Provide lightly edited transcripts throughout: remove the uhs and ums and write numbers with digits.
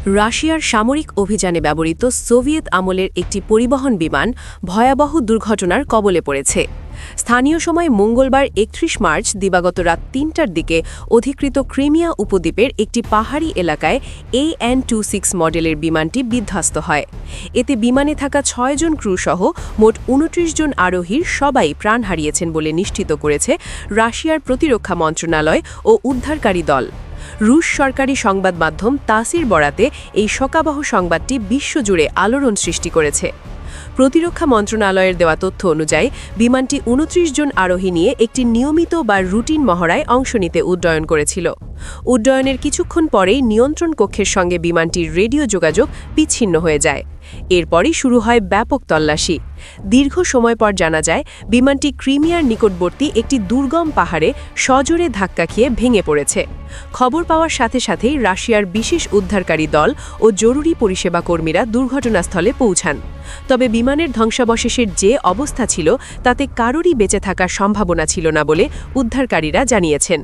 রাশিয়ার সামরিক অভিযানে ব্যবহৃত সোভিয়েত আমলের একটি পরিবহন বিমান ভয়াবহ দুর্ঘটনার কবলে পড়েছে। স্থানীয় সময় মঙ্গলবার ৩১ মার্চ দিবাগত রাত ৩টার দিকে অধিকৃত ক্রিমিয়া উপদ্বীপের একটি পাহাড়ি এলাকায় AN-26 মডেলের বিমানটি বিধ্বস্ত হয়। এতে বিমানে থাকা ৬ জন ক্রুসহ মোট ২৯ জন আরোহীর সবাই প্রাণ হারিয়েছেন বলে নিশ্চিত করেছে রাশিয়ার প্রতিরক্ষা মন্ত্রণালয় ও উদ্ধারকারী দল। রুশ সরকারি সংবাদ মাধ্যম তাসির বরাতে এই শোকাবহ সংবাদটি বিশ্বজুড়ে আলোড়ন সৃষ্টি করেছে। প্রতিরক্ষা মন্ত্রণালয়ের দেওয়া তথ্য অনুযায়ী বিমানটি ২৯ জন আরোহী নিয়ে একটি নিয়মিত বা রুটিন মহড়ায় অংশ নিতে উড্ডয়ন করেছিল। উড্ডয়নের কিছুক্ষণ পরেই নিয়ন্ত্রণ কক্ষের সঙ্গে বিমানটির রেডিও যোগাযোগ বিচ্ছিন্ন হয়ে যায়। এরপরই শুরু হয় ব্যাপক তল্লাশি। দীর্ঘ সময় পর জানা যায় বিমানটি ক্রিমিয়ার নিকটবর্তী একটি দুর্গম পাহাড়ে সজোরে ধাক্কা খেয়ে ভেঙে পড়েছে। খবর পাওয়ার সাথে সাথেই রাশিয়ার বিশেষ উদ্ধারকারী দল ও জরুরি পরিষেবা কর্মীরা দুর্ঘটনাস্থলে পৌঁছান। তবে বিমানের ধ্বংসাবশেষের যে অবস্থা ছিল তাতে কারোরই বেঁচে থাকার সম্ভাবনা ছিল না বলে উদ্ধারকারীরা জানিয়েছেন।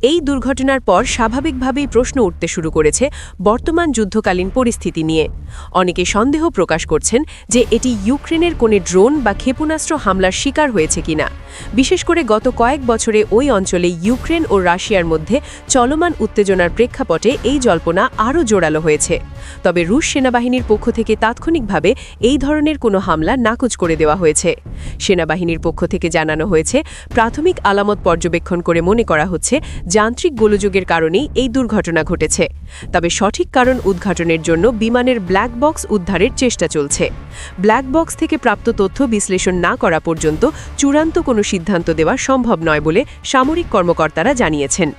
এই দুর্ঘটনার পর স্বাভাবিকভাবেই প্রশ্ন উঠতে শুরু করেছে বর্তমান যুদ্ধকালীন পরিস্থিতি নিয়ে। অনেকে সন্দেহ প্রকাশ করছেন যে এটি ইউক্রেনের কোনো ড্রোন বা ক্ষেপণাস্ত্র হামলার শিকার হয়েছে কিনা। বিশেষ করে গত কয়েক বছরে ওই অঞ্চলে ইউক্রেন ও রাশিয়ার মধ্যে চলমান উত্তেজনার প্রেক্ষাপটে এই জল্পনা আরও জোরালো হয়েছে। তবে রুশ সেনাবাহিনীর পক্ষ থেকে তাৎক্ষণিকভাবে এই ধরনের কোনো হামলা নাকচ করে দেওয়া হয়েছে। সেনাবাহিনীর পক্ষ থেকে জানানো হয়েছে, প্রাথমিক আলামত পর্যবেক্ষণ করে মনে করা হচ্ছে যান্ত্রিক গোলযোগের কারণেই এই দুর্ঘটনা ঘটেছে। তবে সঠিক কারণ উদ্ঘাটনের জন্য বিমানের ব্ল্যাক বক্স উদ্ধারের চেষ্টা চলছে। ব্ল্যাক বক্স থেকে প্রাপ্ত তথ্য বিশ্লেষণ না করা পর্যন্ত চূড়ান্ত কোনো সিদ্ধান্ত দেওয়া সম্ভব নয় বলে সামরিক কর্মকর্তারা জানিয়েছেন।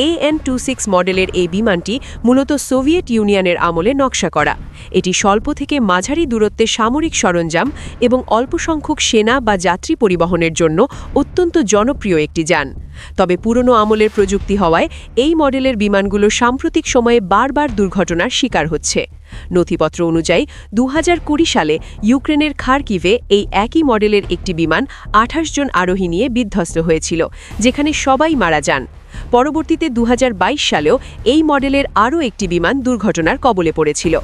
AN-26 মডেলের এই বিমানটি মূলত সোভিয়েত ইউনিয়নের আমলে নকশা করা। এটি স্বল্প থেকে মাঝারি দূরত্বে সামরিক সরঞ্জাম এবং অল্প সংখ্যক সেনা বা যাত্রী পরিবহনের জন্য অত্যন্ত জনপ্রিয় একটি যান। তবে পুরনো আমলের প্রযুক্তি হওয়ায় এই মডেলের বিমানগুলো সাম্প্রতিক সময়ে বারবার দুর্ঘটনার শিকার হচ্ছে। নথিপত্র অনুযায়ী ২০২০ সালে ইউক্রেনের খারকিভে এই একই মডেলের একটি বিমান ২৮ জন আরোহী নিয়ে বিধ্বস্ত হয়েছিল, যেখানে সবাই মারা যান। পরবর্তীতে ২০২২ সালেও এই মডেলের আরও একটি বিমান দুর্ঘটনার কবলে পড়েছিল।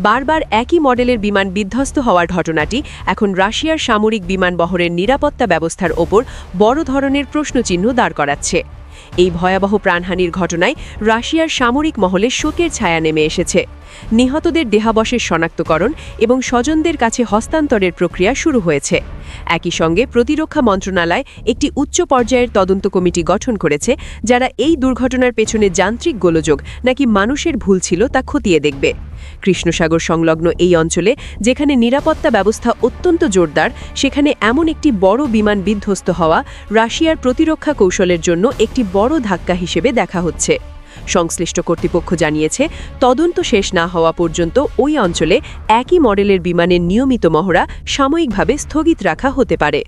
বারবার একই মডেলের বিমান বিধ্বস্ত হওয়ার ঘটনাটি এখন রাশিয়ার সামরিক বিমান বহরের নিরাপত্তা ব্যবস্থার ওপর বড় ধরনের প্রশ্নচিহ্ন দাঁড় করাচ্ছে। এই ভয়াবহ প্রাণহানির ঘটনায় রাশিয়ার সামরিক মহলে শোকের ছায়া নেমে এসেছে। নিহতদের দেহাবশেষ শনাক্তকরণ এবং স্বজনদের কাছে হস্তান্তরের প্রক্রিয়া শুরু হয়েছে। একই সঙ্গে প্রতিরক্ষা মন্ত্রণালয় একটি উচ্চ পর্যায়ের তদন্ত কমিটি গঠন করেছে, যারা এই দুর্ঘটনার পেছনে যান্ত্রিক গোলযোগ নাকি মানুষের ভুল ছিল তা খতিয়ে দেখবে। কৃষ্ণসাগর সংলগ্ন এই অঞ্চলে যেখানে নিরাপত্তা ব্যবস্থা অত্যন্ত জোরদার, সেখানে এমন একটি বড় বিমান বিধ্বস্ত হওয়া রাশিয়ার প্রতিরক্ষা কৌশলের জন্য একটি বড় ধাক্কা হিসেবে দেখা হচ্ছে। সংশ্লিষ্ট কর্তৃপক্ষ জানিয়েছে, তদন্ত শেষ না হওয়া পর্যন্ত ওই অঞ্চলে একই মডেলের বিমানের নিয়মিত মহড়া সাময়িকভাবে স্থগিত রাখা হতে পারে।